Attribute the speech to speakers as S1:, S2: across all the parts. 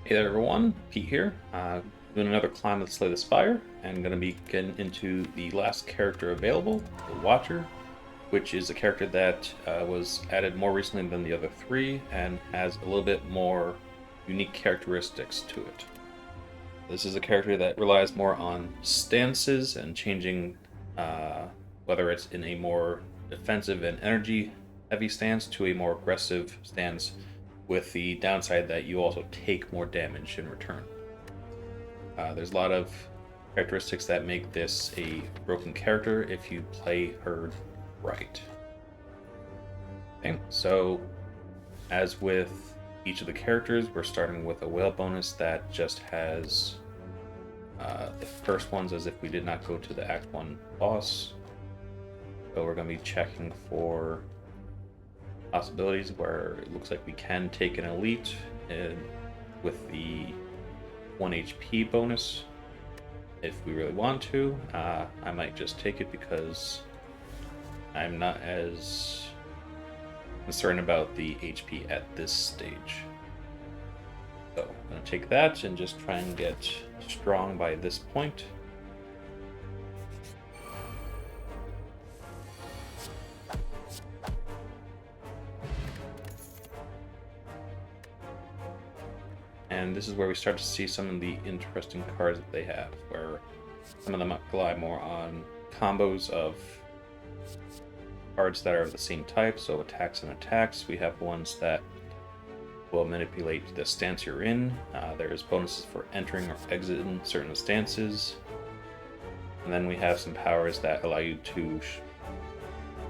S1: Hey there everyone, Pete here, doing another climb with Slay the Spire, and going to be getting into the last character available, the Watcher, which is a character that was added more recently than the other three, and has a little bit more unique characteristics to it. This is a character that relies more on stances and changing, whether it's in a more defensive and energy heavy stance to a more aggressive stance, with the downside that you also take more damage in return. There's a lot of characteristics that make this a broken character if you play her right. Okay, so as with each of the characters, we're starting with a whale bonus that just has the first ones as if we did not go to the Act 1 boss. So we're going to be checking for possibilities where it looks like we can take an elite with the 1 HP bonus if we really want to. I might just take it because I'm not as concerned about the HP at this stage. So I'm going to take that and just try and get strong by this point. And this is where we start to see some of the interesting cards that they have, where some of them rely more on combos of cards that are of the same type, so attacks and attacks. We have ones that will manipulate the stance you're in. There's bonuses for entering or exiting certain stances. And then we have some powers that allow you to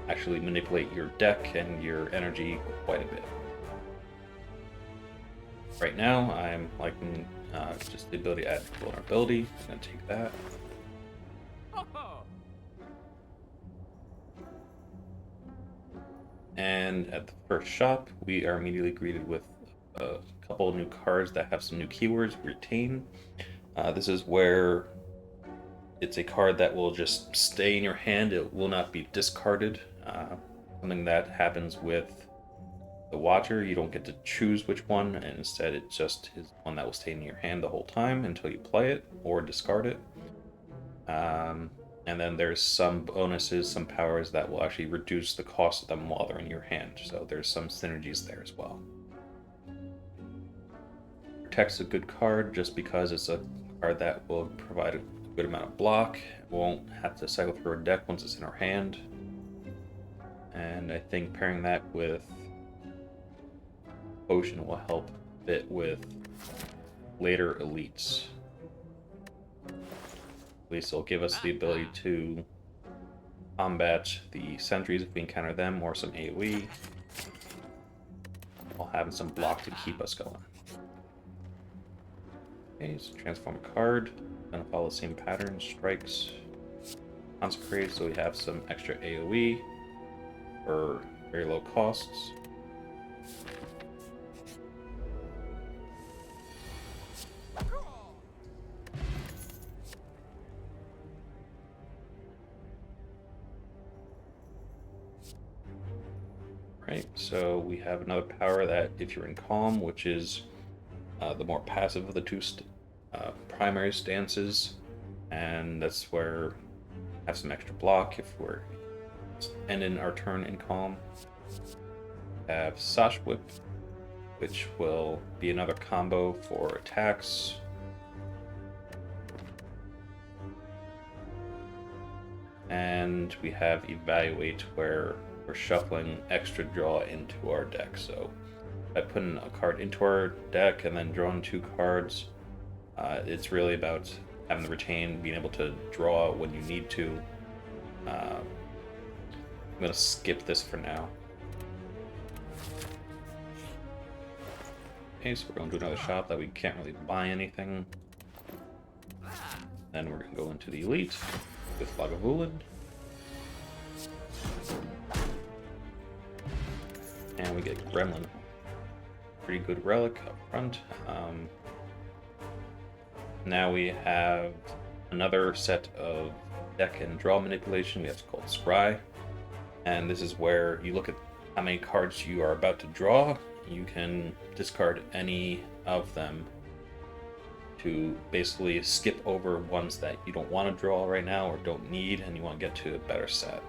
S1: actually manipulate your deck and your energy quite a bit. Right now, I'm liking just the ability to add vulnerability. I'm going to take that. And at the first shop, we are immediately greeted with a couple of new cards that have some new keywords. Retain. This is where it's a card that will just stay in your hand. It will not be discarded. Something that happens with the Watcher, you don't get to choose which one, and instead it just is one that will stay in your hand the whole time until you play it or discard it. And then there's some bonuses, some powers that will actually reduce the cost of them while they're in your hand, so there's some synergies there as well. Protect's a good card just because it's a card that will provide a good amount of block. It won't have to cycle through our deck once it's in our hand. And I think pairing that with Potion will help a bit with later elites. At least it'll give us the ability to combat the sentries if we encounter them, or some AoE, while having some block to keep us going. Okay, so transform a card. Gonna follow the same pattern, strikes, consecrate, so we have some extra AoE for very low costs. Right, so we have another power that if you're in Calm, which is the more passive of the two primary stances, and that's where we have some extra block if we're ending our turn in Calm. We have Sash Whip, which will be another combo for attacks. And we have Evaluate, where we're shuffling extra draw into our deck. So by putting a card into our deck and then drawing 2 cards, it's really about having the retain, being able to draw when you need to. I'm going to skip this for now. Okay, so we're going to another shop that we can't really buy anything. Then we're going to go into the Elite with Lagavulin. And we get Gremlin. Pretty good relic up front. Now we have another set of deck and draw manipulation. We have called Scry. And this is where you look at how many cards you are about to draw. You can discard any of them to basically skip over ones that you don't want to draw right now or don't need, and you want to get to a better set.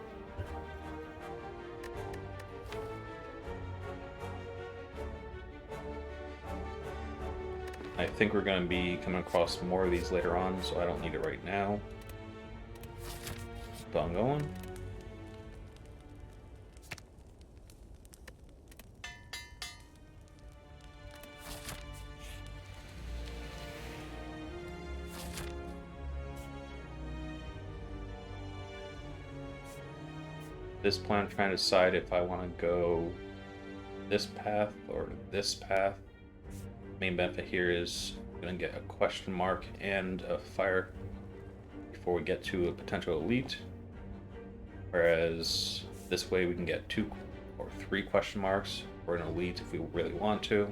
S1: I think we're going to be coming across more of these later on, so I don't need it right now. But I'm going. This plan, trying to decide if I want to go this path or this path. Main benefit here is going to get a question mark and a fire before we get to a potential elite, whereas this way we can get 2 or 3 question marks for an elite if we really want to.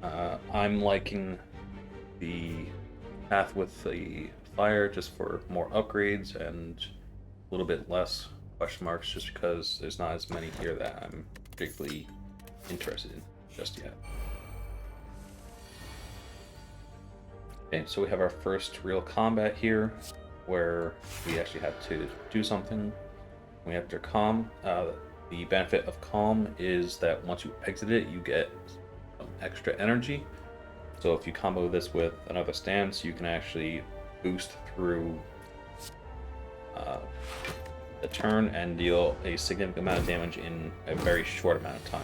S1: I'm liking the path with the fire just for more upgrades and a little bit less question marks, just because there's not as many here that I'm particularly interested in just yet. Okay, so we have our first real combat here, where we actually have to do something. We have to calm. The benefit of calm is that once you exit it, you get some extra energy. So if you combo this with another stance, you can actually boost through the turn and deal a significant amount of damage in a very short amount of time.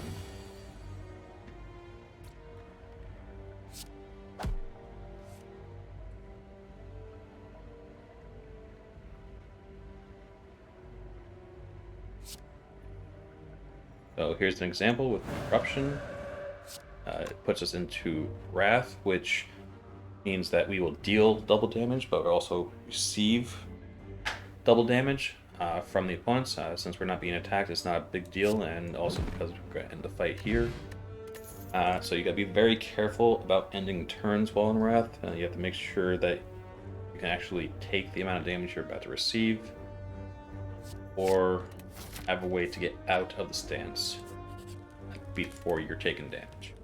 S1: So here's an example with Corruption. It puts us into Wrath, which means that we will deal double damage, but we'll also receive double damage from the opponents. Since we're not being attacked, it's not a big deal, and also because we're going to end the fight here. So you got to be very careful about ending turns while in Wrath. You have to make sure that you can actually take the amount of damage you're about to receive, or have a way to get out of the stance before you're taking damage.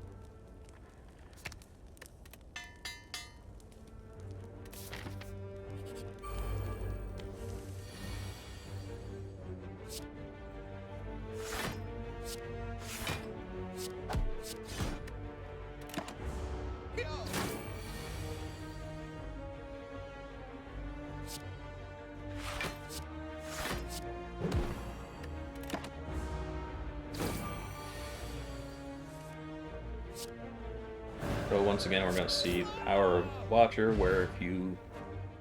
S1: So once again, we're going to see the power of Watcher, where if you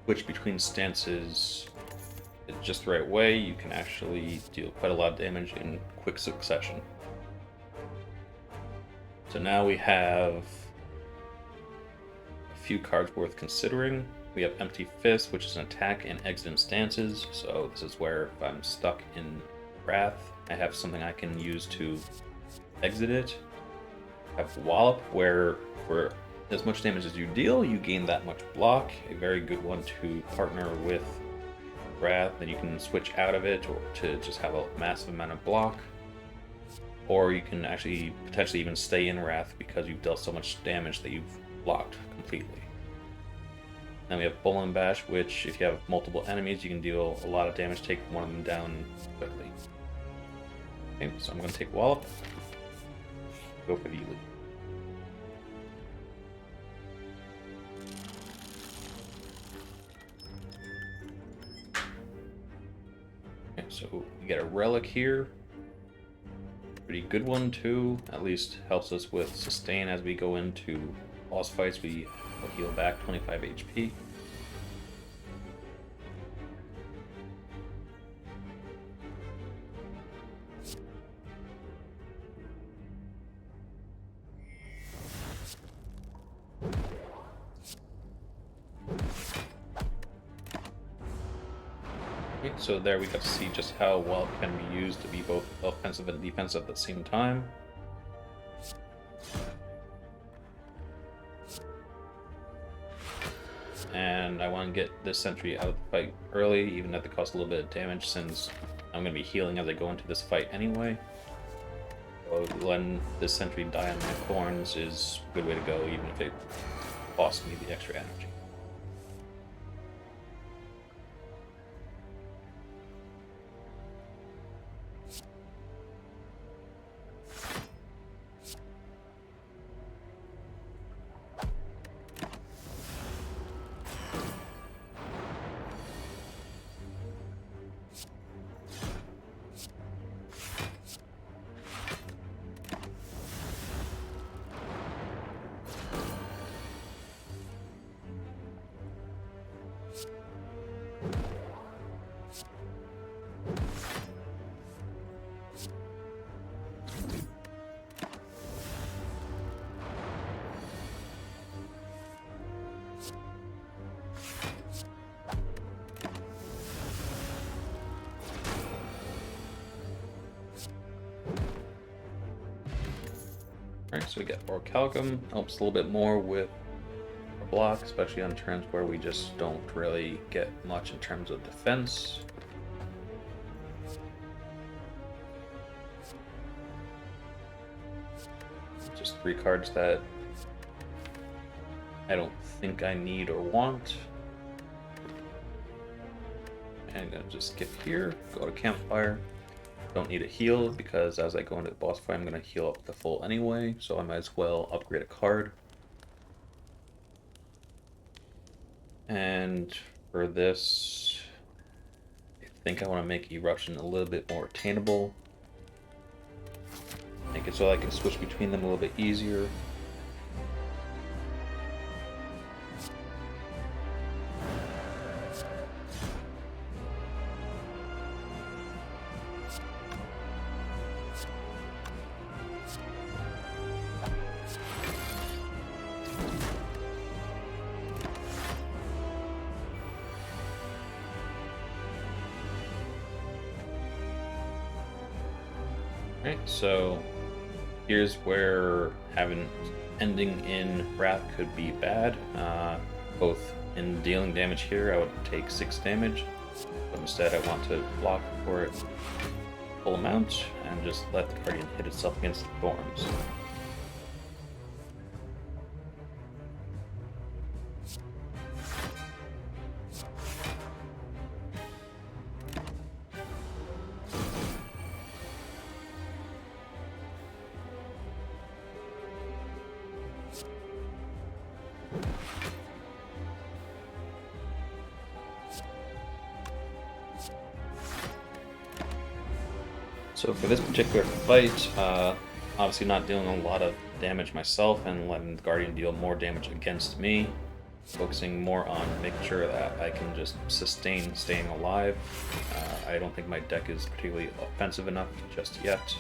S1: switch between stances just the right way, you can actually deal quite a lot of damage in quick succession. So now we have a few cards worth considering. We have Empty Fist, which is an attack and exit in stances. So this is where if I'm stuck in Wrath, I have something I can use to exit it. I have Wallop, where for as much damage as you deal, you gain that much block. A very good one to partner with Wrath, and you can switch out of it or to just have a massive amount of block. Or you can actually potentially even stay in Wrath because you've dealt so much damage that you've blocked completely. Then we have Bull and Bash, which if you have multiple enemies, you can deal a lot of damage, take one of them down quickly. Okay, so I'm going to take Wallop, go for the elite. Okay, so we get a relic here. Pretty good one too. At least helps us with sustain as we go into boss fights. We will heal back 25 HP. So there we got to see just how well it can be used to be both offensive and defensive at the same time. And I want to get this sentry out of the fight early, even if it costs a little bit of damage, since I'm going to be healing as I go into this fight anyway. So letting this sentry die on my thorns is a good way to go, even if it cost me the extra energy. Alright, so we get Orichalcum, helps a little bit more with our block, especially on turns where we just don't really get much in terms of defense. Just 3 cards that I don't think I need or want. And I'm gonna just skip here, go to Campfire. Don't need a heal because as I go into the boss fight, I'm going to heal up the full anyway, so I might as well upgrade a card. And for this, I think I want to make Eruption a little bit more attainable. Make it so I can switch between them a little bit easier. Right, so here's where having ending in Wrath could be bad. Both in dealing damage here, I would take 6 damage, but instead I want to block for it full amount and just let the Guardian hit itself against the thorns. So for this particular fight, obviously not dealing a lot of damage myself and letting the Guardian deal more damage against me, focusing more on making sure that I can just sustain staying alive. I don't think my deck is particularly offensive enough just yet.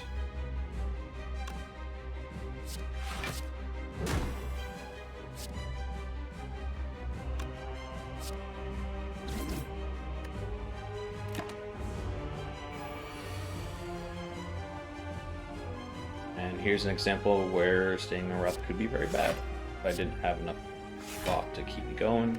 S1: And here's an example where staying in Wrath could be very bad if I didn't have enough block to keep me going.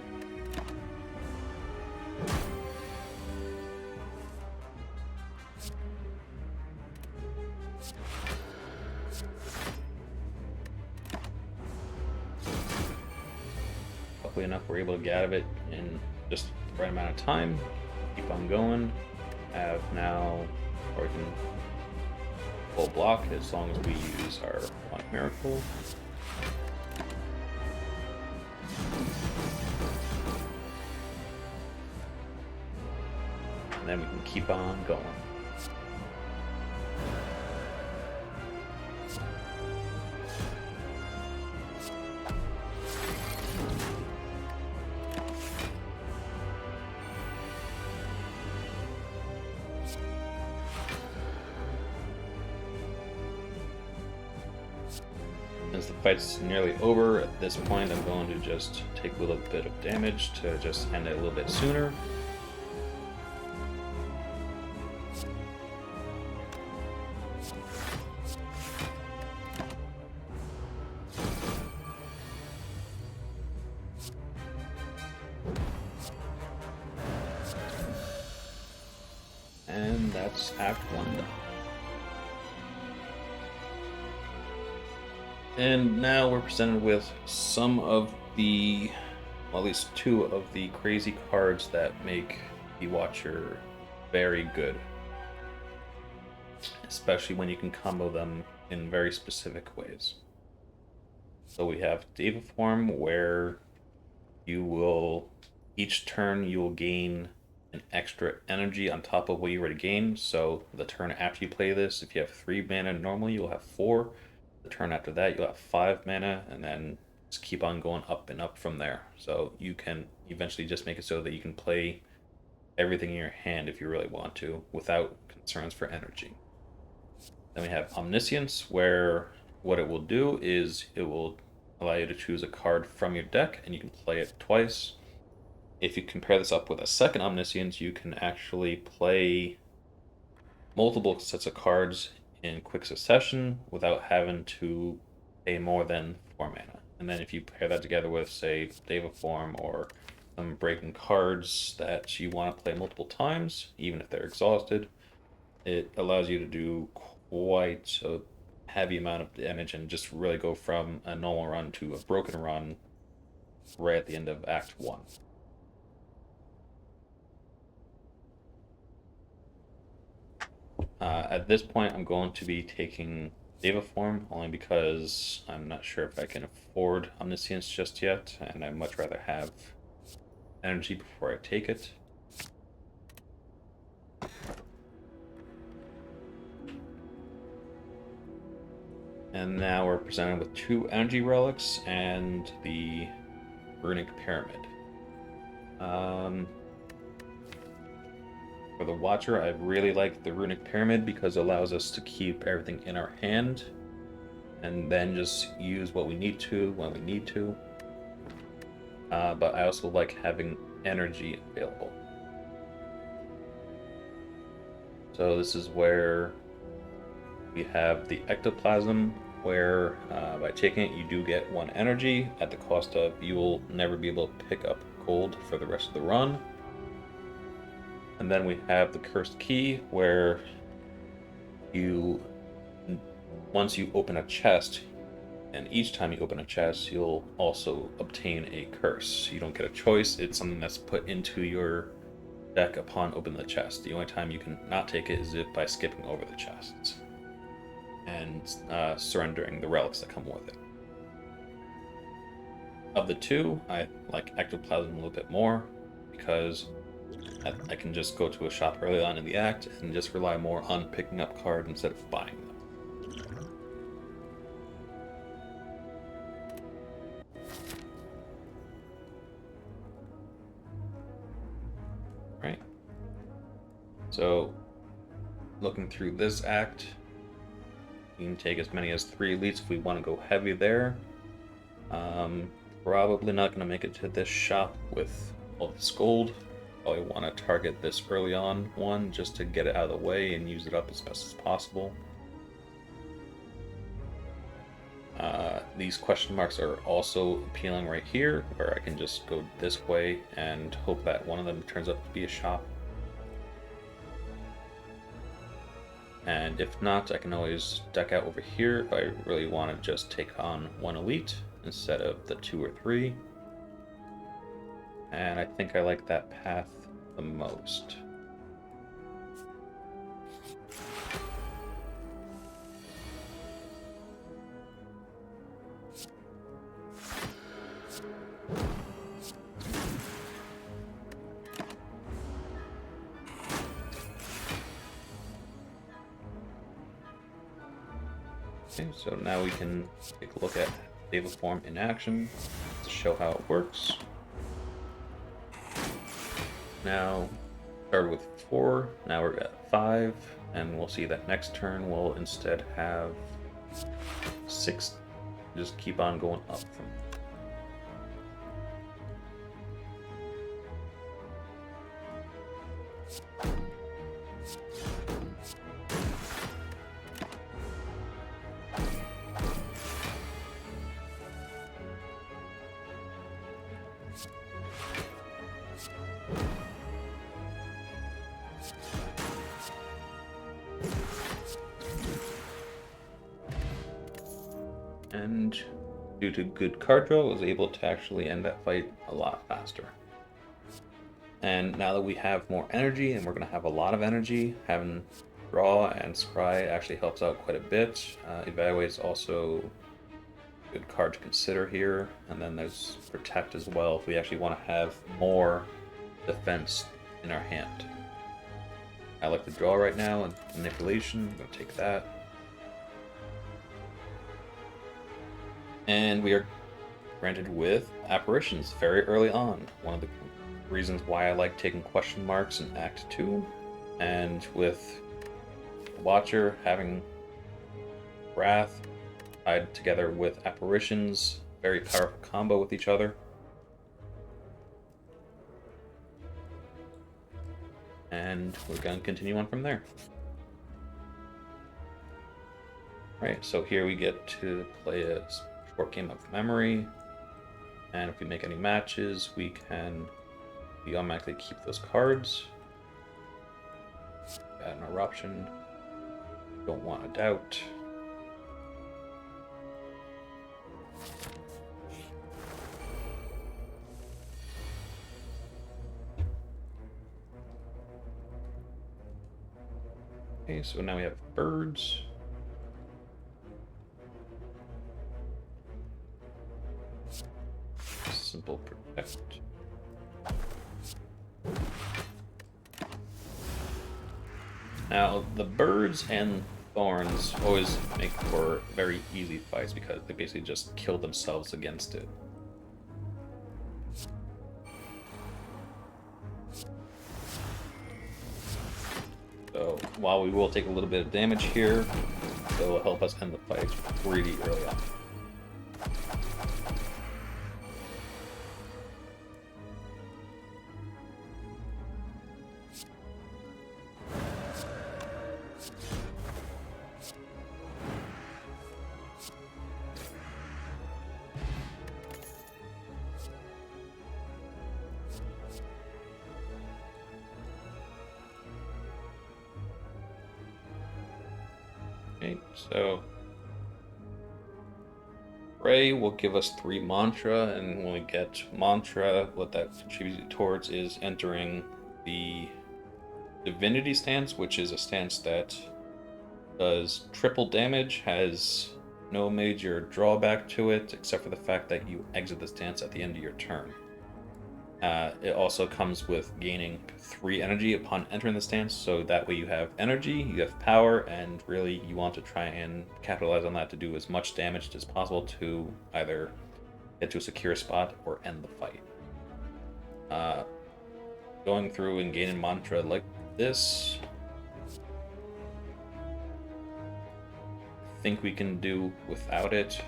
S1: Luckily enough, we're able to get out of it in just the right amount of time. Keep on going. Have now, or we can full block as long as we use our one miracle. And then we can keep on going. As the fight's nearly over, at this point I'm going to just take a little bit of damage to just end it a little bit sooner. And that's Act 1 done. And now we're presented with some of at least two of the crazy cards that make the Watcher very good, especially when you can combo them in very specific ways. So we have Deva Form, where you will each turn you will gain an extra energy on top of what you already gained. So the turn after you play this, if you have 3 mana normally, you'll have 4. The turn after that, you'll have 5 mana, and then just keep on going up and up from there. So you can eventually just make it so that you can play everything in your hand if you really want to, without concerns for energy. Then we have Omniscience, where what it will do is it will allow you to choose a card from your deck, and you can play it twice. If you compare this up with a second Omniscience, you can actually play multiple sets of cards in quick succession without having to pay more than 4 mana. And then if you pair that together with, say, Deva Form or some breaking cards that you want to play multiple times, even if they're exhausted, it allows you to do quite a heavy amount of damage and just really go from a normal run to a broken run right at the end of Act 1. At this point, I'm going to be taking Deva Form, only because I'm not sure if I can afford Omniscience just yet, and I'd much rather have energy before I take it. And now we're presented with 2 energy relics and the Runic Pyramid. For the Watcher, I really like the Runic Pyramid because it allows us to keep everything in our hand and then just use what we need to when we need to. But I also like having energy available. So this is where we have the Ectoplasm, where by taking it you do get 1 energy at the cost of you will never be able to pick up gold for the rest of the run. And then we have the Cursed Key, where once you open a chest, and each time you open a chest, you'll also obtain a curse. You don't get a choice, it's something that's put into your deck upon opening the chest. The only time you can not take it is by skipping over the chests and surrendering the relics that come with it. Of the two, I like Ectoplasm a little bit more because I can just go to a shop early on in the act and just rely more on picking up cards instead of buying them. Right. So, looking through this act, we can take as many as 3 elites if we want to go heavy there. Probably not going to make it to this shop with all this gold. Probably want to target this early on one just to get it out of the way and use it up as best as possible. These question marks are also appealing right here, where I can just go this way and hope that one of them turns out to be a shop. And if not, I can always deck out over here if I really want to just take on 1 elite instead of the 2 or 3. And I think I like that path the most. Okay, so now we can take a look at Deva Form in action to show how it works. Now, started with 4, now we're at 5, and we'll see that next turn we'll instead have 6. Just keep on going up from there. And due to good card draw, was able to actually end that fight a lot faster. And now that we have more energy, and we're going to have a lot of energy, having draw and scry actually helps out quite a bit. Evaluate is also a good card to consider here. And then there's protect as well if we actually want to have more defense in our hand. I like the draw right now and manipulation. I'm going to take that. And we are granted with apparitions very early on. One of the reasons why I like taking question marks in Act 2. And with Watcher having Wrath tied together with apparitions, very powerful combo with each other. And we're going to continue on from there. Alright, so here we get to play a short game of memory. And if we make any matches, we automatically keep those cards. Got an eruption. Don't want a doubt. Okay, so now we have birds. Simple protect. Now, the birds and thorns always make for very easy fights because they basically just kill themselves against it. So, while we will take a little bit of damage here, it will help us end the fight pretty early on. Okay, so Ray will give us 3 mantra, and when we get mantra, what that contributes towards is entering the divinity stance, which is a stance that does triple damage, has no major drawback to it, except for the fact that you exit the stance at the end of your turn. It also comes with gaining 3 energy upon entering the stance, so that way you have energy, you have power, and really you want to try and capitalize on that to do as much damage as possible to either get to a secure spot or end the fight. Going through and gaining mantra like this, I think we can do without it.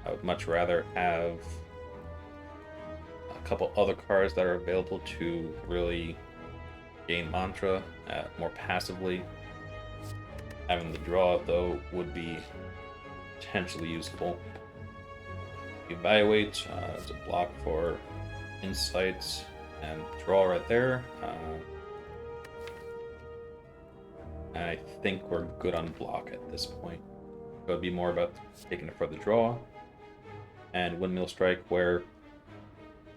S1: I would much rather have a couple other cards that are available to really gain mantra more passively. Having the draw, though, would be potentially useful. Evaluate is a block for insights and draw right there. And I think we're good on block at this point. It would be more about taking it for the draw. And Windmill Strike, where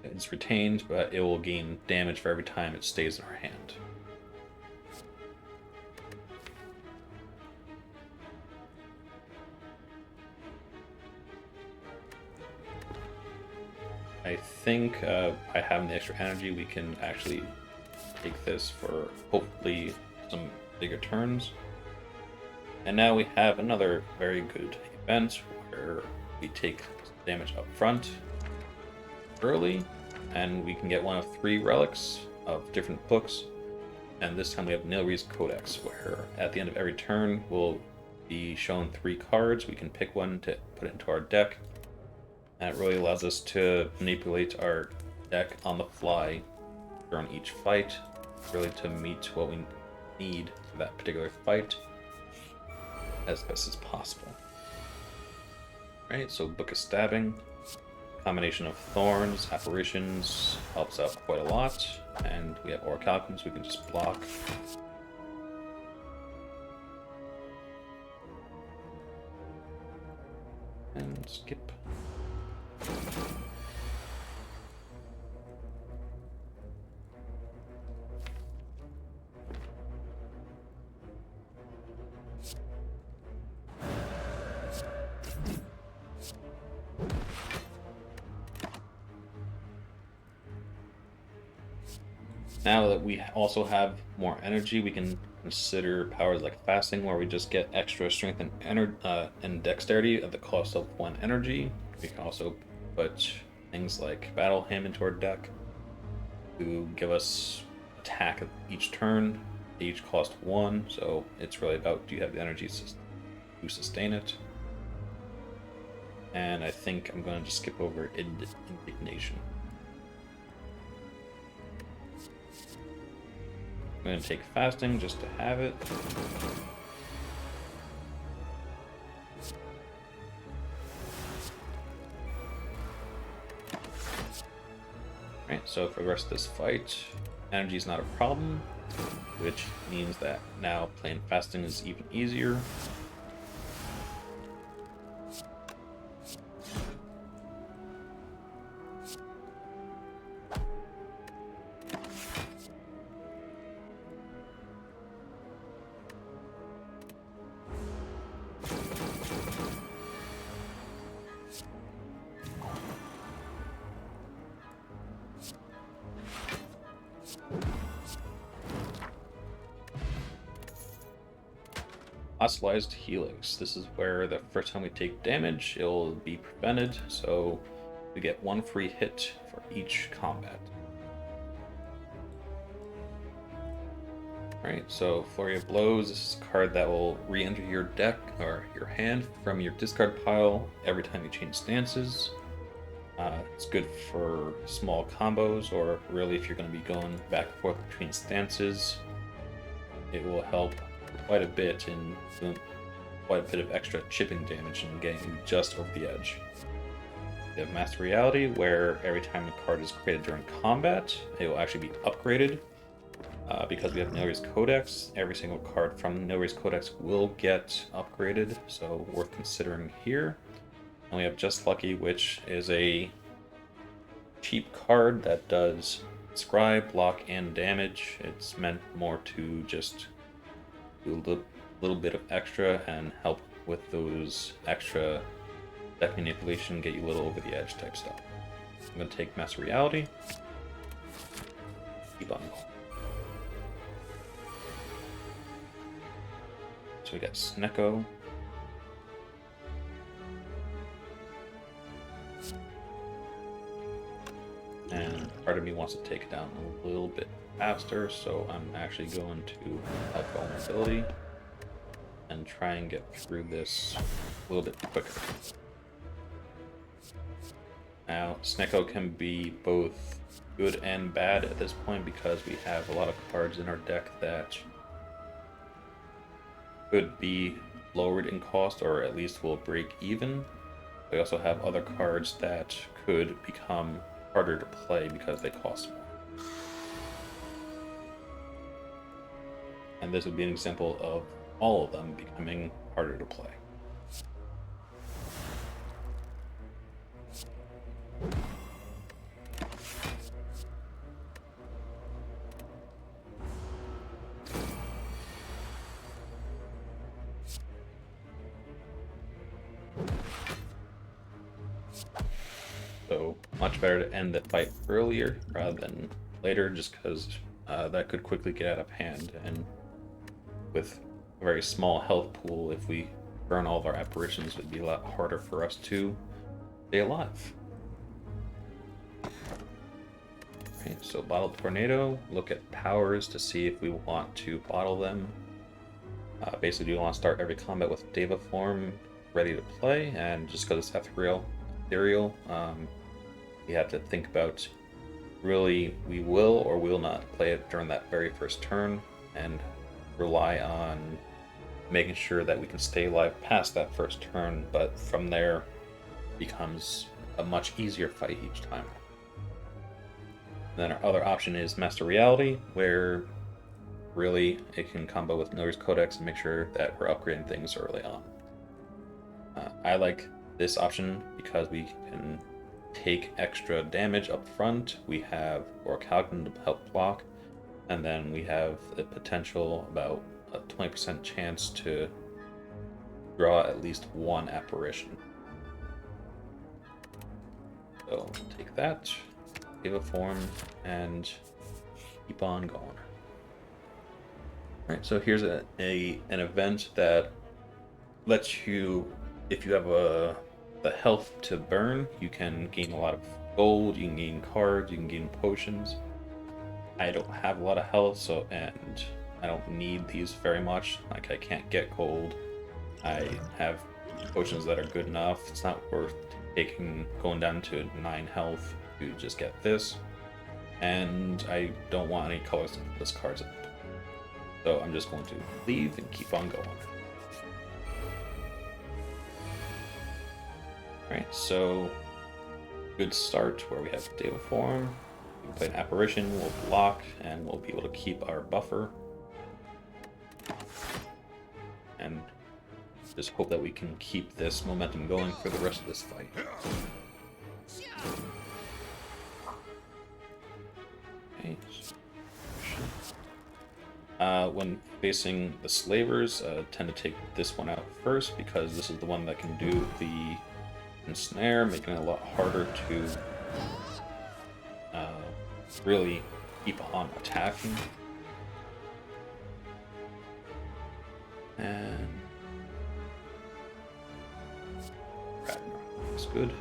S1: it's retained, but it will gain damage for every time it stays in our hand. I think by having the extra energy, we can actually take this for hopefully some bigger turns. And now we have another very good event where we take damage up front early, and we can get one of 3 relics of different books. And this time we have Nilri's Codex, where at the end of every turn we'll be shown 3 cards. We can pick one to put it into our deck. And it really allows us to manipulate our deck on the fly during each fight, really to meet what we need for that particular fight as best as possible. Alright, so Book of Stabbing. Combination of thorns, apparitions helps out quite a lot, and we have Orichalcums we can just block. And skip. Now that we also have more energy, we can consider powers like fasting, where we just get extra strength and dexterity at the cost of 1 energy. We can also put things like Battle Hymn into our deck to give us attack each turn. They each cost 1, so it's really about, do you have the energy to sustain it? And I think I'm going to just skip over Indignation. I'm going to take Fasting just to have it. Alright, so for the rest of this fight, energy is not a problem, which means that now playing Fasting is even easier. Fossilized Helix. This is where the first time we take damage, it'll be prevented, so we get 1 free hit for each combat. Alright, so Flurry of Blows. This is a card that will re-enter your deck or your hand from your discard pile every time you change stances. It's good for small combos, or really if you're going to be going back and forth between stances. It will help quite a bit in quite a bit of extra chipping damage and getting you just over the edge. We have Master Reality, where every time a card is created during combat, it will actually be upgraded. Because we have Nilry's Codex, every single card from Nilry's Codex will get upgraded, so worth considering here. And we have Just Lucky, which is a cheap card that does Scry, block, and damage. It's meant more to just do a little bit of extra and help with those extra deck manipulation, get you a little over the edge type stuff. I'm going to take Master Reality. Keep on. So we got Snecko. And part of me wants to take it down a little bit faster, so I'm actually going to have vulnerability and try and get through this a little bit quicker. Now, Snecko can be both good and bad at this point because we have a lot of cards in our deck that could be lowered in cost, or at least will break even. We also have other cards that could become harder to play because they cost more. And this would be an example of all of them becoming harder to play. So much better to end the fight earlier rather than later, just because that could quickly get out of hand. And with a very small health pool, if we burn all of our apparitions, it would be a lot harder for us to stay alive. Okay, so Bottle Tornado, look at powers to see if we want to bottle them. Basically, you want to start every combat with Deva form ready to play, and just because it's ethereal, we have to think about really we will or will not play it during that very first turn, and rely on making sure that we can stay alive past that first turn, but from there becomes a much easier fight each time. And then our other option is Master Reality, where really it can combo with Nilry's Codex and make sure that we're upgrading things early on. I like this option because we can take extra damage up front. We have Orichalcum to help block, and then we have the potential about a 20% chance to draw at least one apparition. So take that, give a form, and keep on going. Alright, so here's an event that lets you, if you have the health to burn, you can gain a lot of gold, you can gain cards, you can gain potions. I don't have a lot of health, and I don't need these very much. Like, I can't get gold. I have potions that are good enough. It's not worth going down to 9 health to just get this. And I don't want any colorless cards. So I'm just going to leave and keep on going. Alright, so good start where we have Deva Form. We can play an apparition, we'll block, and we'll be able to keep our buffer. And just hope that we can keep this momentum going for the rest of this fight. Okay. When facing the slavers, tend to take this one out first because this is the one that can do the ensnare, making it a lot harder to really keep on attacking. And that's good.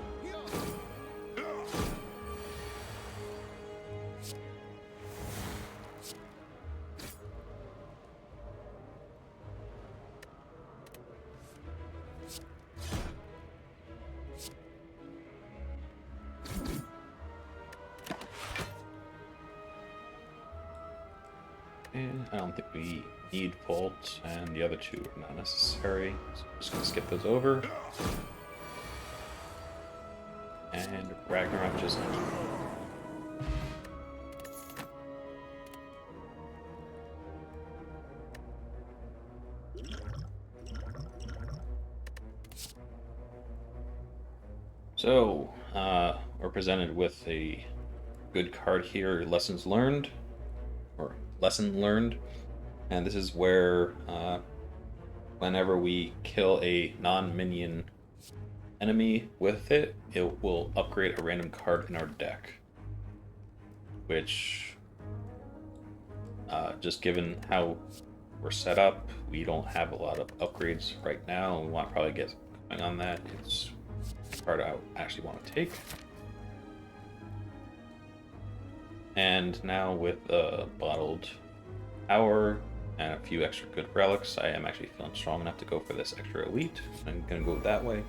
S1: I don't think we need Bolt, and the other two are not necessary. So I'm just going to skip those over. And Ragnarok just... So, we're presented with a good card here, Lessons Learned. Lesson learned, and this is where whenever we kill a non-minion enemy with it, it will upgrade a random card in our deck, which just given how we're set up, we don't have a lot of upgrades right now. We want to probably get going on that. It's a card I actually want to take. And now with Bottled Power and a few extra good relics, I am actually feeling strong enough to go for this extra elite. I'm going to go that way.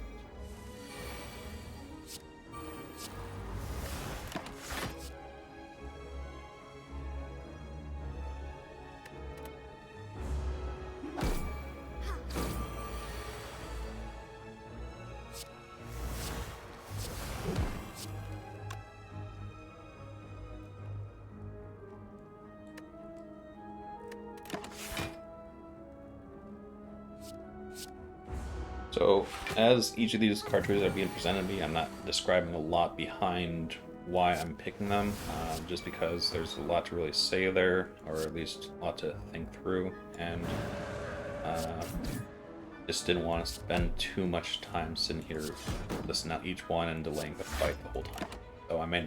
S1: So, as each of these card choices are being presented to me, I'm not describing a lot behind why I'm picking them, just because there's a lot to really say there, or at least a lot to think through, and just didn't want to spend too much time sitting here listening out each one and delaying the fight the whole time. So I may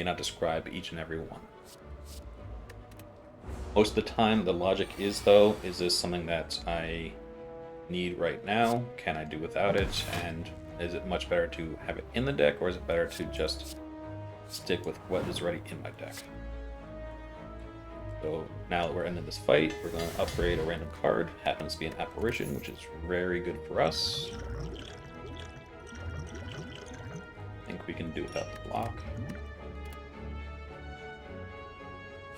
S1: not describe each and every one. Most of the time, the logic is this something that I need right now? Can I do without it? And is it much better to have it in the deck, or is it better to just stick with what is already in my deck? So now that we're ending this fight, we're going to upgrade a random card. Happens to be an apparition, which is very good for us. I think we can do without the block.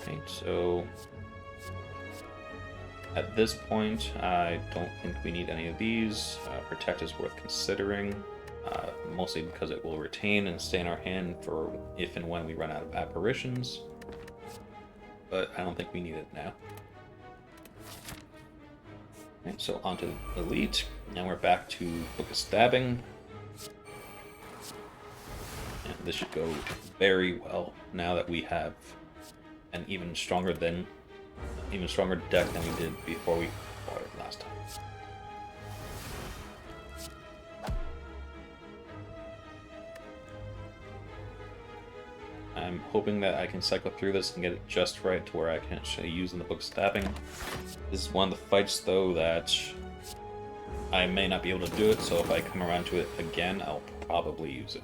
S1: Okay, so at this point, I don't think we need any of these. Protect is worth considering, mostly because it will retain and stay in our hand for if and when we run out of apparitions. But I don't think we need it now. Okay, so onto Elite, and we're back to Book of Stabbing. this should go very well now that we have an even stronger deck than we did before we fought it last time. I'm hoping that I can cycle through this and get it just right to where I can actually use in the book of stabbing. This is one of the fights, though, that I may not be able to do it, so if I come around to it again, I'll probably use it.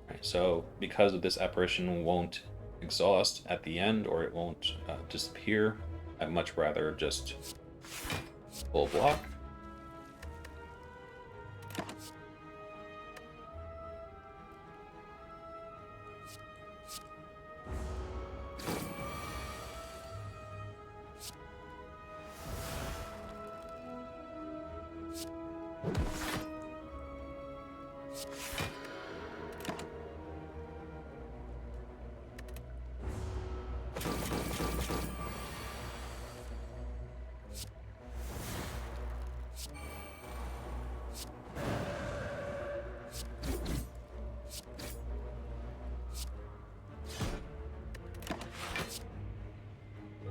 S1: Alright, so because of this apparition won't exhaust at the end, or it won't disappear, I'd much rather just full block.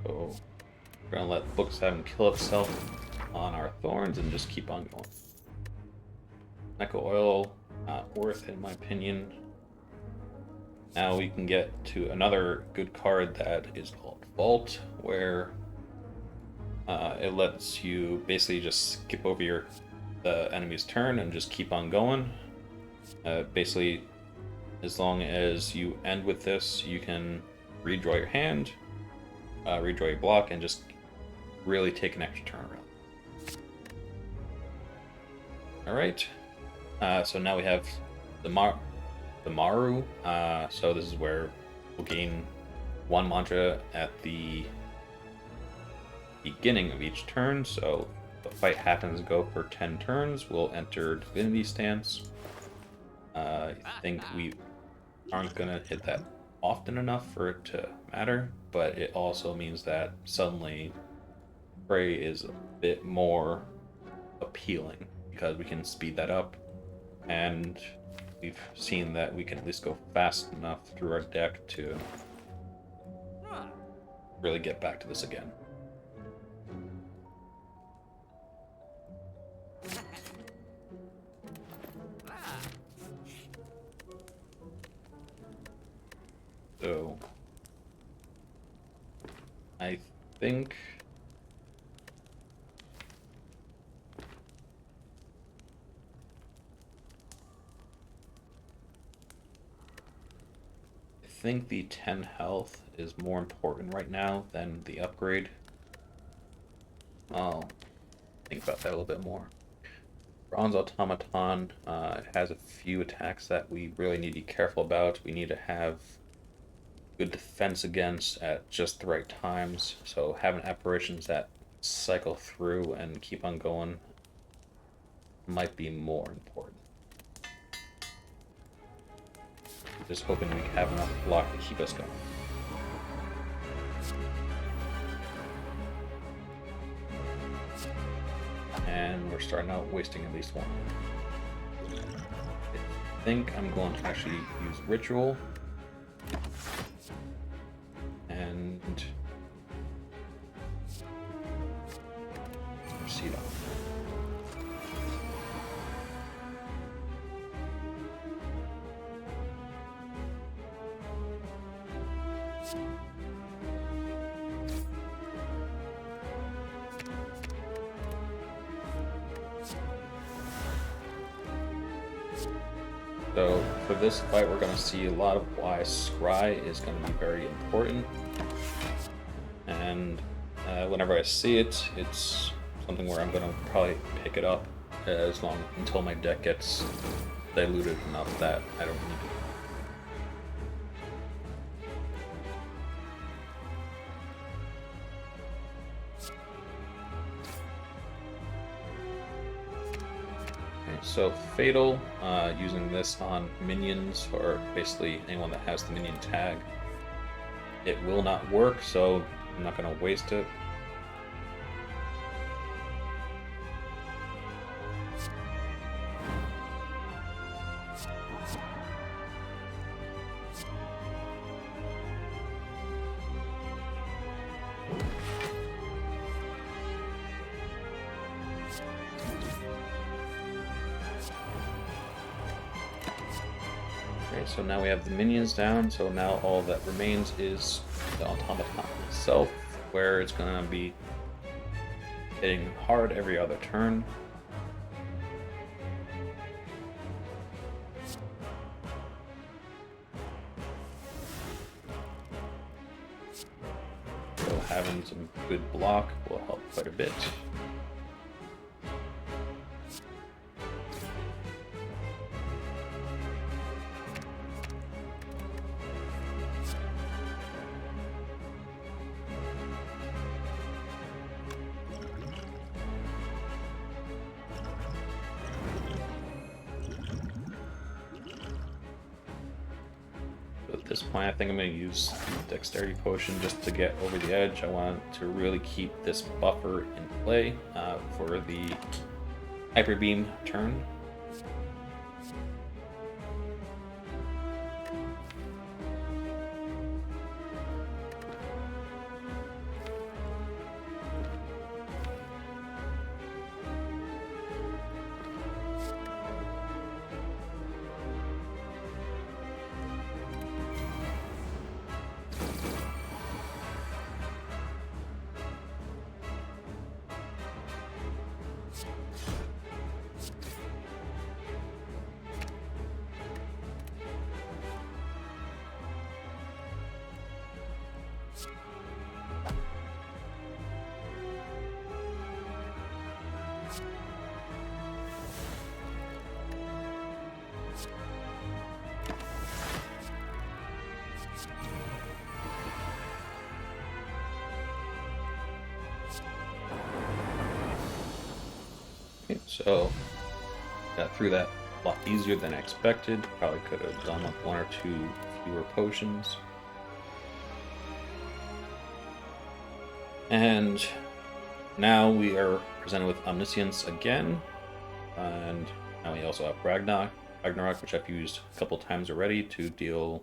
S1: So we're gonna let Books have him kill itself on our thorns and just keep on going. Echo Oil, not worth in my opinion. Now we can get to another good card that is called Vault, where it lets you basically just skip over the enemy's turn and just keep on going. Basically, as long as you end with this, you can redraw your hand, redraw your block, and just really take an extra turn around. Alright, so now we have the Maru. So this is where we'll gain one mantra at the beginning of each turn. So if the fight happens to go for 10 turns, we'll enter Divinity Stance. I think we aren't going to hit that often enough for it to matter, but it also means that suddenly Prey is a bit more appealing because we can speed that up, and we've seen that we can at least go fast enough through our deck to really get back to this again. So I think the 10 health is more important right now than the upgrade. I'll think about that a little bit more. Bronze Automaton has a few attacks that we really need to be careful about. We need to have good defense against at just the right times, so having apparitions that cycle through and keep on going might be more important. Just hoping we have enough block to keep us going. And we're starting out wasting at least one. I think I'm going to actually use Ritual and proceed on. So for this fight, we're going to see a lot of why Scry is going to be very important. And whenever I see it, it's something where I'm going to probably pick it up until my deck gets diluted enough that I don't need it. So Fatal, using this on minions, or basically anyone that has the minion tag, it will not work, so I'm not going to waste it. Okay, so now we have the minions down, so now all that remains is the automaton itself, where it's going to be hitting hard every other turn. So having some good block will help quite a bit. At this point, I think I'm going to use the Dexterity Potion just to get over the edge. I want to really keep this buffer in play for the Hyper Beam turn. Okay, so got through that a lot easier than I expected. Probably could have done with one or two fewer potions. And now we are presented with Omniscience again. And now we also have Ragnarok, which I've used a couple times already to deal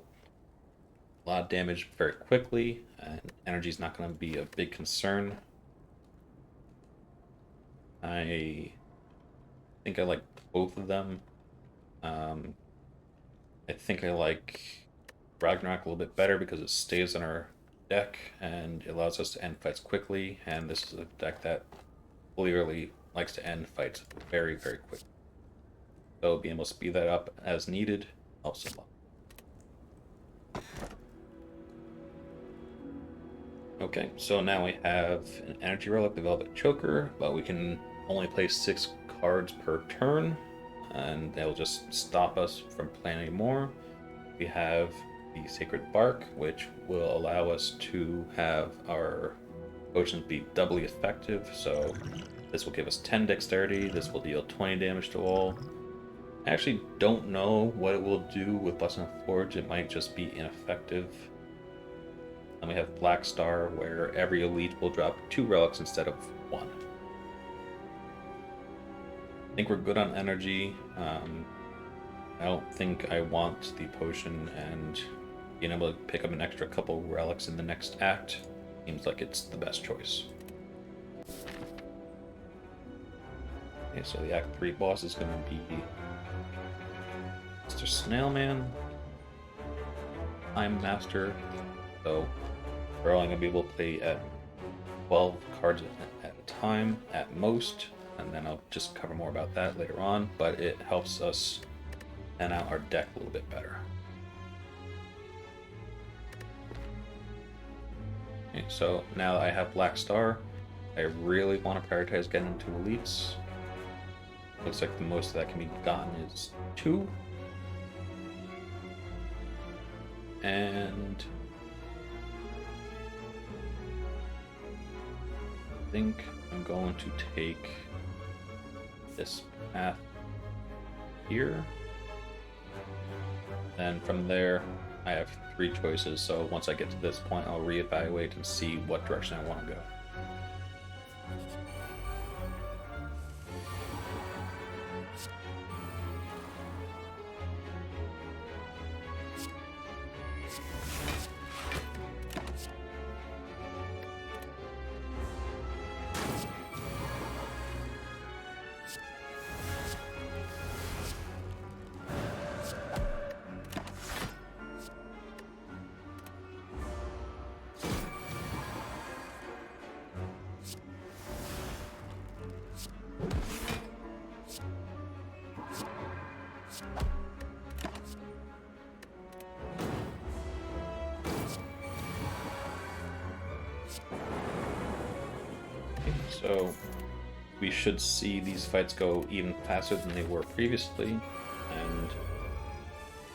S1: a lot of damage very quickly. And energy is not going to be a big concern. I think I like both of them. I think I like Ragnarok a little bit better because it stays in our deck and it allows us to end fights quickly, and this is a deck that clearly likes to end fights very, very quickly. So being able to speed that up as needed helps a lot. Okay, so now we have an Energy Relic, the Velvet Choker, but we can only play 6 cards per turn, and they'll just stop us from playing anymore. We have the Sacred Bark, which will allow us to have our potions be doubly effective, so this will give us 10 dexterity, this will deal 20 damage to all. I actually don't know what it will do with Blessing of Forge, it might just be ineffective. And we have Black Star, where every elite will drop 2 relics instead of 1. I think we're good on energy. I don't think I want the potion, and being able to pick up an extra couple relics in the next act seems like it's the best choice. Okay, so the Act 3 boss is going to be Mr. Snailman, Time Master, so we're only going to be able to play at 12 cards at a time at most, and then I'll just cover more about that later on, but it helps us plan out our deck a little bit better. Okay, so now that I have Black Star, I really want to prioritize getting into elites. Looks like the most that can be gotten is 2. And I think I'm going to take this path here. And from there, I have 3 choices, so once I get to this point, I'll reevaluate and see what direction I want to go. So we should see these fights go even faster than they were previously, and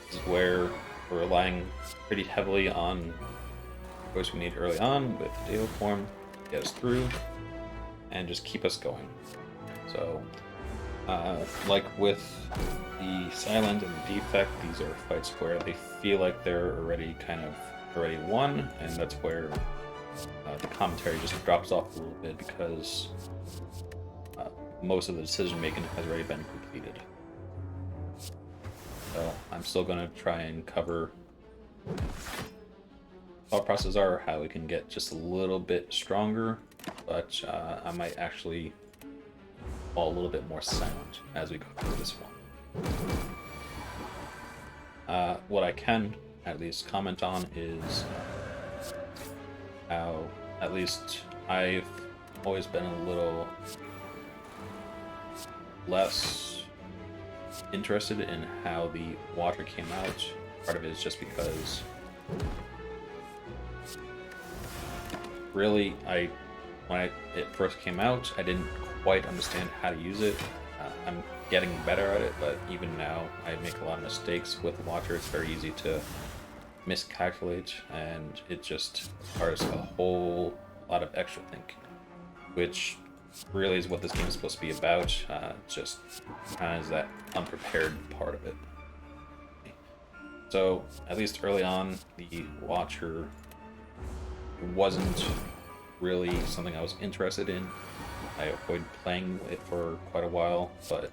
S1: this is where we're relying pretty heavily on the voice we need early on with Deo form to get us through and just keep us going. So like with the Silent and the Defect, these are fights where they feel like they're already won, and that's where the commentary just drops off a little bit because most of the decision making has already been completed. So I'm still going to try and cover thought process are how we can get just a little bit stronger, but I might actually fall a little bit more silent as we go through this one. What I can at least comment on is how at least I've always been a little less interested in how the Watcher came out. Part of it is just because really when it first came out, I didn't quite understand how to use it. I'm getting better at it, but even now I make a lot of mistakes with Watcher. It's very easy to miscalculate, and it just requires a whole lot of extra thinking, which really is what this game is supposed to be about. Just kind of is that unprepared part of it. So at least early on, the Watcher wasn't really something I was interested in. I avoided playing it for quite a while, but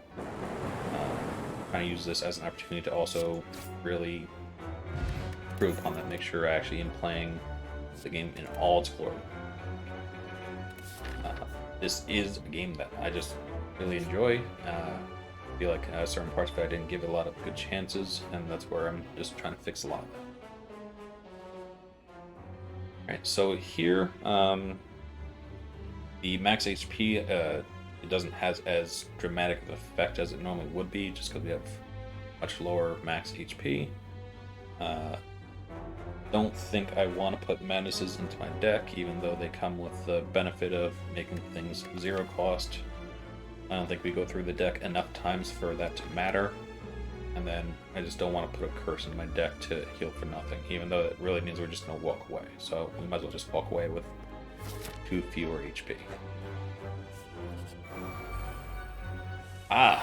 S1: kind of use this as an opportunity to also really improve upon that, make sure I actually am playing the game in all its glory. This is a game that I just really enjoy. I feel like certain parts of it I didn't give it a lot of good chances, and that's where I'm just trying to fix a lot of that. Alright, so here, the max HP, it doesn't have as dramatic of an effect as it normally would be, just because we have much lower max HP. Don't think I want to put Madnesses into my deck, even though they come with the benefit of making things zero cost. I don't think we go through the deck enough times for that to matter. And then I just don't want to put a curse in my deck to heal for nothing, even though it really means we're just going to walk away. So we might as well just walk away with 2 fewer HP.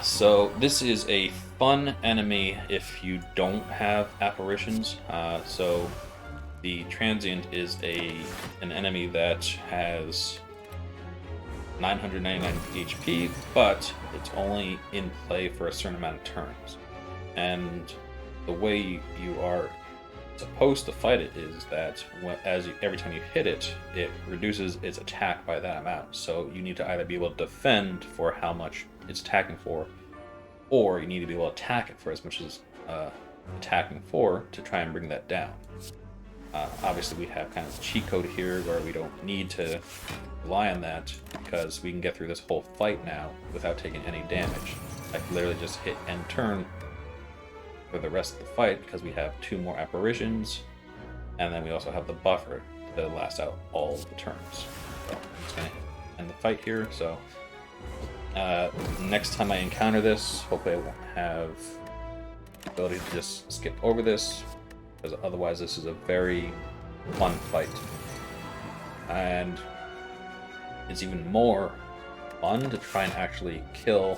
S1: So this is a fun enemy if you don't have apparitions. So the Transient is an enemy that has 999 HP, but it's only in play for a certain amount of turns. And the way you are supposed to fight it is that every time you hit it, it reduces its attack by that amount. So you need to either be able to defend for how much it's attacking for, or you need to be able to attack it for as much as attacking for to try and bring that down. Obviously we have kind of a cheat code here where we don't need to rely on that because we can get through this whole fight now without taking any damage. I can literally just hit end turn for the rest of the fight because we have 2 more apparitions, and then we also have the buffer to last out all of the turns. So I'm just going to end the fight here. So next time I encounter this, hopefully I won't have the ability to just skip over this, because otherwise this is a very fun fight. And it's even more fun to try and actually kill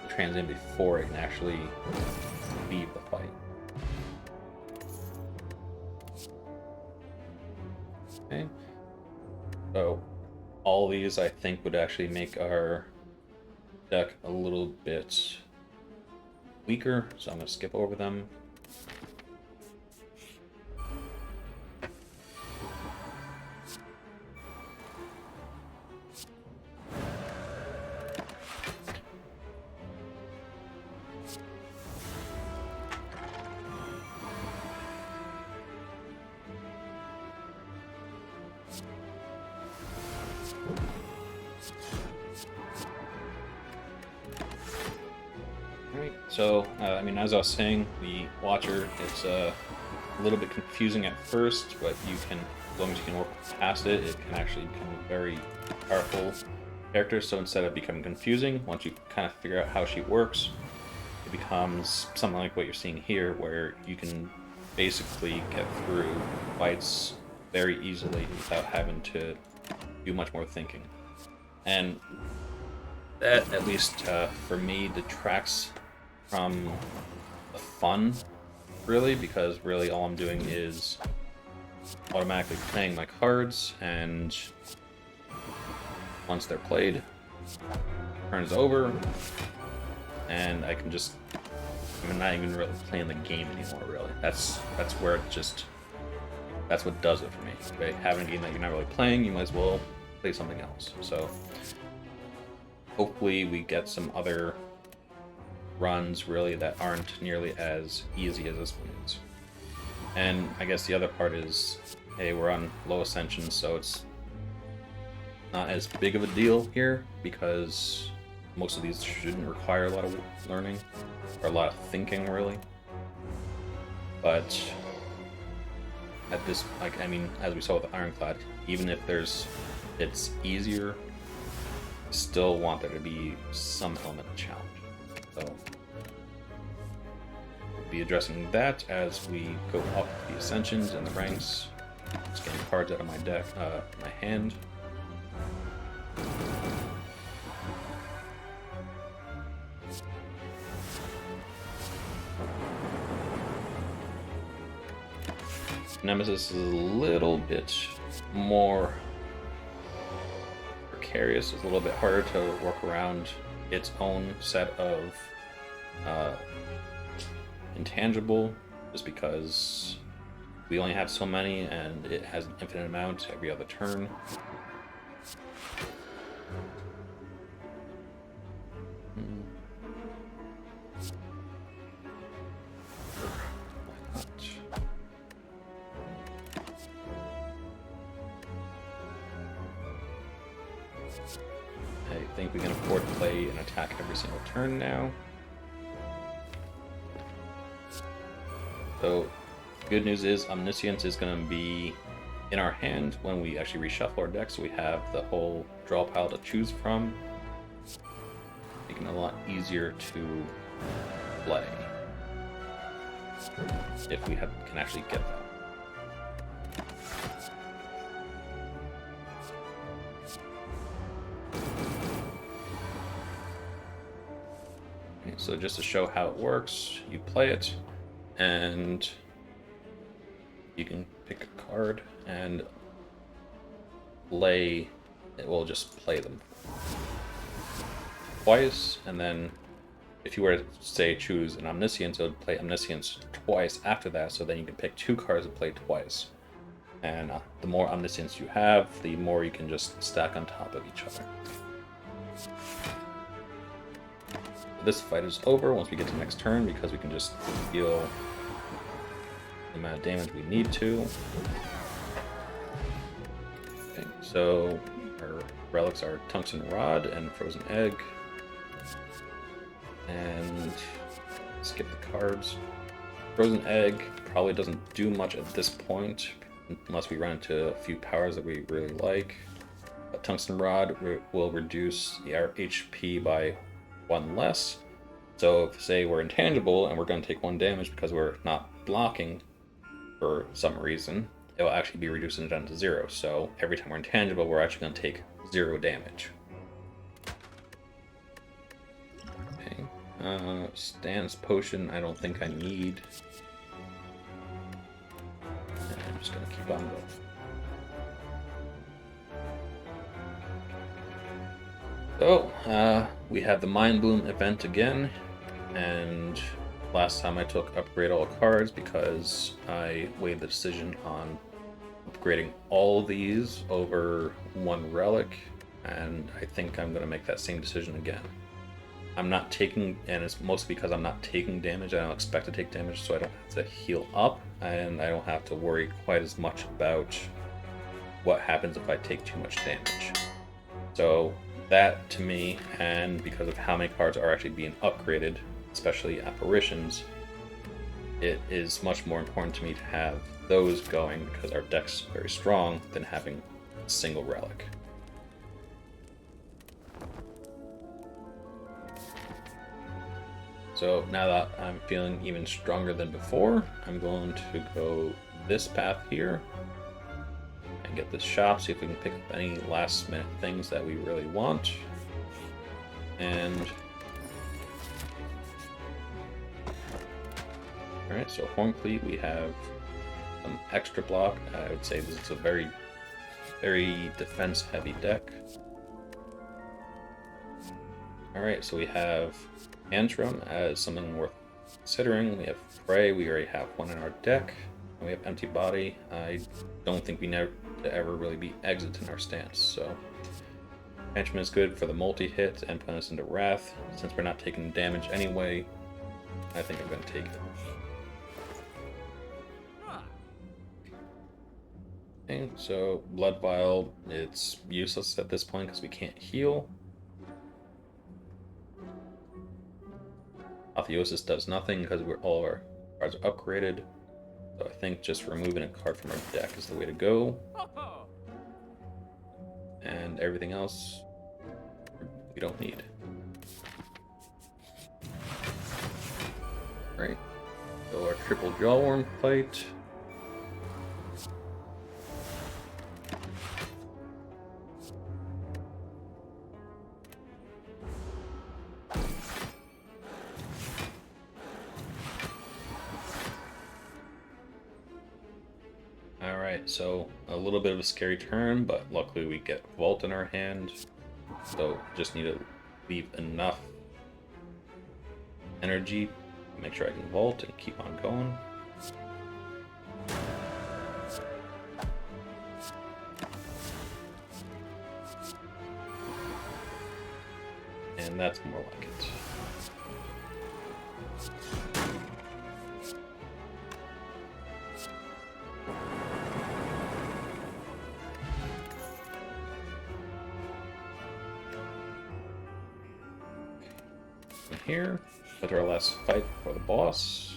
S1: the Transient before it can actually leave the fight. Okay. So all these I think would actually make our deck a little bit weaker, so I'm going to skip over them. Alright, So, I mean, as I was saying, the Watcher, it's a little bit confusing at first, but you can, as long as you can work past it, it can actually become a very powerful character. So instead of becoming confusing, once you kind of figure out how she works, it becomes something like what you're seeing here, where you can basically get through fights very easily without having to do much more thinking. And that, at least for me, detracts from the fun, really, because really all I'm doing is automatically playing my cards, and once they're played, turn is over, and I can just, I'm not even really playing the game anymore, really. That's where it just, that's what does it for me. Okay? Having a game that you're not really playing, you might as well play something else. So hopefully we get some other runs really that aren't nearly as easy as this one is. And I guess the other part is, hey, we're on low Ascension, so it's not as big of a deal here because most of these shouldn't require a lot of learning or a lot of thinking, really. But at this, like, I mean, as we saw with the Ironclad, even if it's easier, I still want there to be some element of challenge. So we'll be addressing that as we go up the Ascensions and the ranks. Just getting cards out of my deck, my hand. Nemesis is a little bit more precarious. It's a little bit harder to work around its own set of intangible, just because we only have so many and it has an infinite amount every other turn. I think we can afford to play an attack every single turn now. So, good news is Omniscience is going to be in our hand when we actually reshuffle our deck, so we have the whole draw pile to choose from, making it a lot easier to play if we can actually get that. So just to show how it works, you play it, and you can pick a card and play, it will just play them twice, and then if you were to, say, choose an Omniscience, it would play Omniscience twice after that, so then you can pick two cards and play twice. And the more Omniscience you have, the more you can just stack on top of each other. This fight is over once we get to next turn, because we can just deal the amount of damage we need to. Okay, so our relics are Tungsten Rod and Frozen Egg. And skip the cards. Frozen Egg probably doesn't do much at this point, unless we run into a few powers that we really like. But Tungsten Rod will reduce our HP by 1 less. So if, say, we're intangible and we're going to take 1 damage because we're not blocking for some reason, it will actually be reducing it down to 0. So every time we're intangible, we're actually going to take 0 damage. Okay. Stance Potion, I don't think I need. And I'm just going to keep on going. So, we have the Mind Bloom event again, and last time I took Upgrade All cards because I weighed the decision on upgrading all of these over 1 relic, and I think I'm going to make that same decision again. I'm not taking, and it's mostly because I'm not taking damage. I don't expect to take damage, so I don't have to heal up, and I don't have to worry quite as much about what happens if I take too much damage. So that, to me, and because of how many cards are actually being upgraded, especially apparitions, it is much more important to me to have those going because our deck's very strong than having a single relic. So now that I'm feeling even stronger than before, I'm going to go this path here and get this shop, see if we can pick up any last minute things that we really want. And alright, so Horncleave, we have some extra block. I would say this is a very, very defense heavy deck. Alright, so we have Antrim as something worth considering. We have Prey, we already have one in our deck. And we have Empty Body. I don't think we never ever really beat Exit in our stance, so Antrim is good for the multi-hit and put us into Wrath. Since we're not taking damage anyway, I think I'm going to take it. Okay, so Blood Vial, it's useless at this point because we can't heal. Apotheosis does nothing because all of our cards are upgraded. So I think just removing a card from our deck is the way to go. And everything else we don't need. Right. So our triple Jawworm fight. Alright, so a little bit of a scary turn, but luckily we get Vault in our hand. So just need to leave enough energy to make sure I can Vault and keep on going. And that's more like it. Here with our last fight for the boss.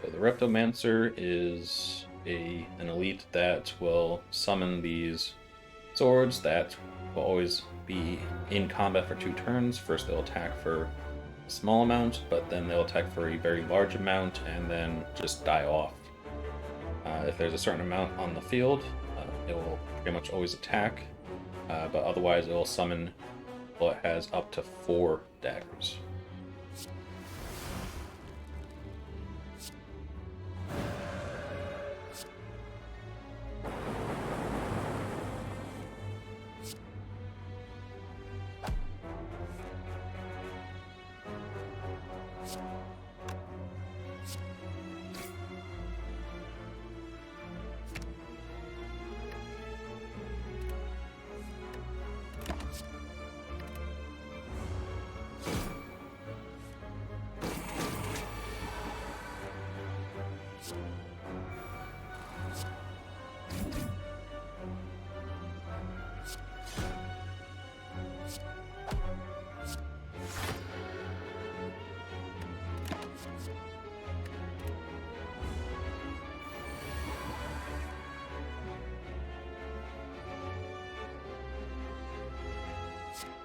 S1: So the Reptomancer is an elite that will summon these swords that will always be in combat for 2 turns. First they'll attack for a small amount, but then they'll attack for a very large amount and then just die off. If there's a certain amount on the field, it will pretty much always attack, but otherwise it will summon until it has up to 4 daggers.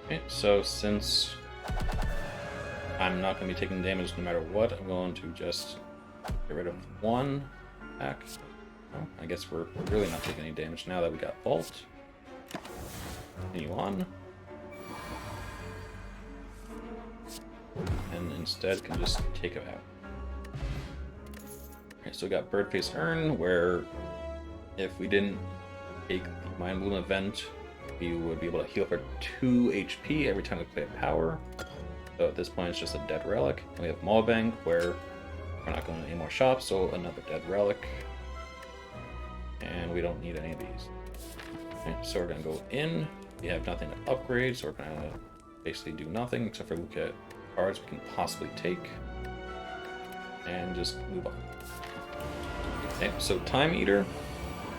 S1: Okay, so since I'm not going to be taking damage no matter what, I'm going to just get rid of 1 attack. Oh, I guess we're really not taking any damage now that we got Vault. Continue on. And instead can just take it out. Okay, so we got Birdface Urn, where if we didn't take the Mind Bloom event, we would be able to heal for 2 HP every time we play a power. So at this point it's just a dead relic. And we have Maulbank, where we're not going to any more shops, so another dead relic. And we don't need any of these. Okay, so we're going to go in. We have nothing to upgrade, so we're going to basically do nothing except for look at cards we can possibly take and just move on. Okay, so Time Eater.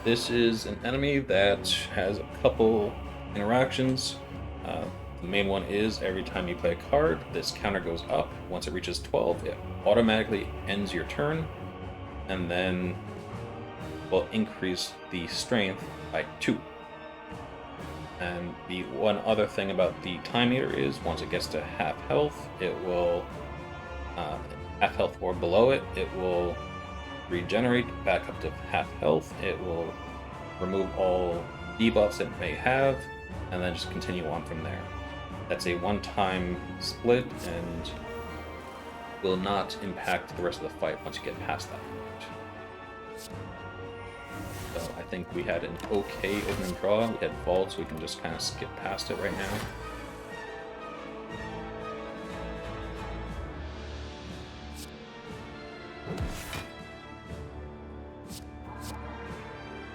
S1: This is an enemy that has a couple interactions. The main one is every time you play a card, this counter goes up. Once it reaches 12, it automatically ends your turn, and then will increase the strength by 2. And the one other thing about the Time Eater is once it gets to half health, it will, half health or below it, it will regenerate back up to half health. It will remove all debuffs it may have, and then just continue on from there. That's a one-time split and will not impact the rest of the fight once you get past that point. So I think we had an okay opening draw. We had vault, so we can just kind of skip past it right now.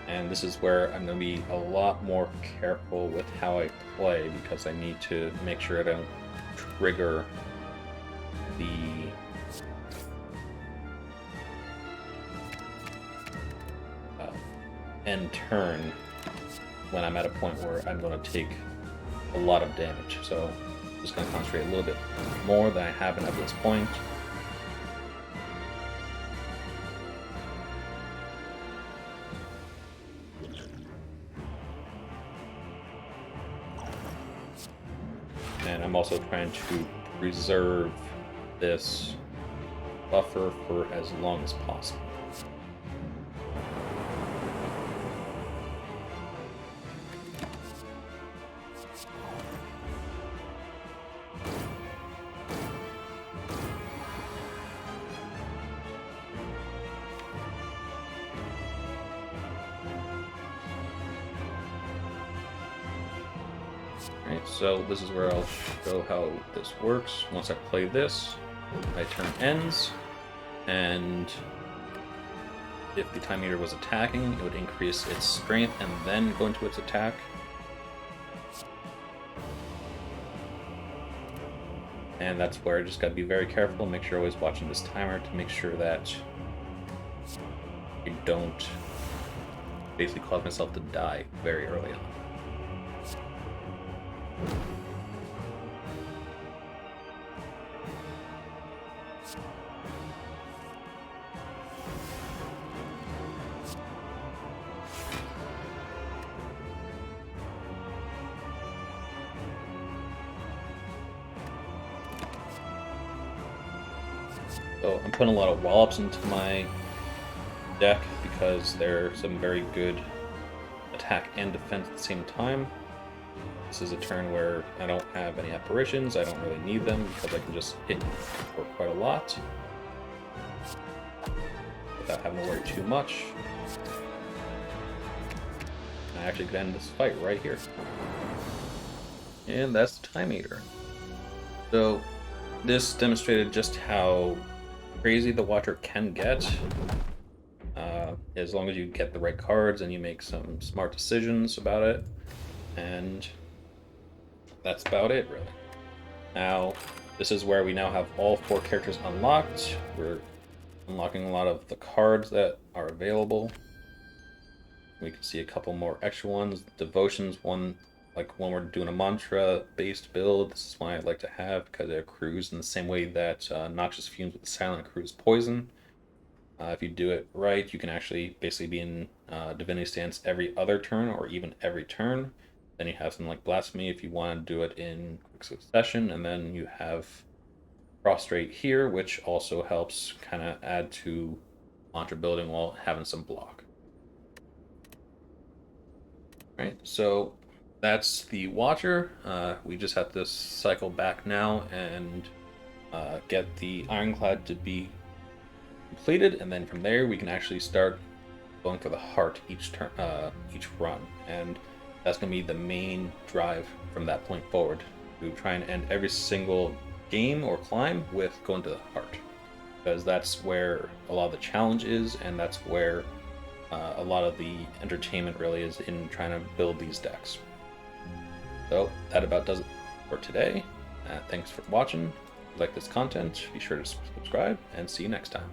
S1: And this is where I'm going to be a lot more careful with how I play, because I need to make sure I don't trigger the end turn when I'm at a point where I'm going to take a lot of damage. So I'm just going to concentrate a little bit more than I have been at this point. And I'm also trying to preserve this buffer for as long as possible. Alright, so this is where I'll show how this works. Once I play this, my turn ends, and if the Time Eater was attacking, it would increase its strength and then go into its attack. And that's where I just gotta be very careful, make sure I'm always watching this timer to make sure that I don't basically cause myself to die very early on. So I'm putting a lot of wallops into my deck because they're some very good attack and defense at the same time. This is a turn where I don't have any apparitions, I don't really need them because I can just hit for quite a lot without having to worry too much. I actually could end this fight right here. And that's the Time Eater. So this demonstrated just how crazy the Watcher can get, as long as you get the right cards and you make some smart decisions about it. And that's about it, really. Now, this is where we now have all 4 characters unlocked. We're unlocking a lot of the cards that are available. We can see a couple more extra ones. Devotion's one, like when we're doing a mantra-based build, this is one I'd like to have because it accrues in the same way that Noxious Fumes with the Silent accrues poison. If you do it right, you can actually basically be in Divinity Stance every other turn or even every turn. Then you have something like Blasphemy if you want to do it in quick succession, and then you have Prostrate here, which also helps kind of add to mantra building while having some block. Right, so that's the Watcher. We just have to cycle back now and get the Ironclad to be completed, and then from there we can actually start going for the heart each turn, each run, and that's going to be the main drive from that point forward, to try and end every single game or climb with going to the heart, because that's where a lot of the challenge is, and that's where a lot of the entertainment really is in trying to build these decks. So that about does it for today. Thanks for watching. If you like this content, be sure to subscribe, and see you next time.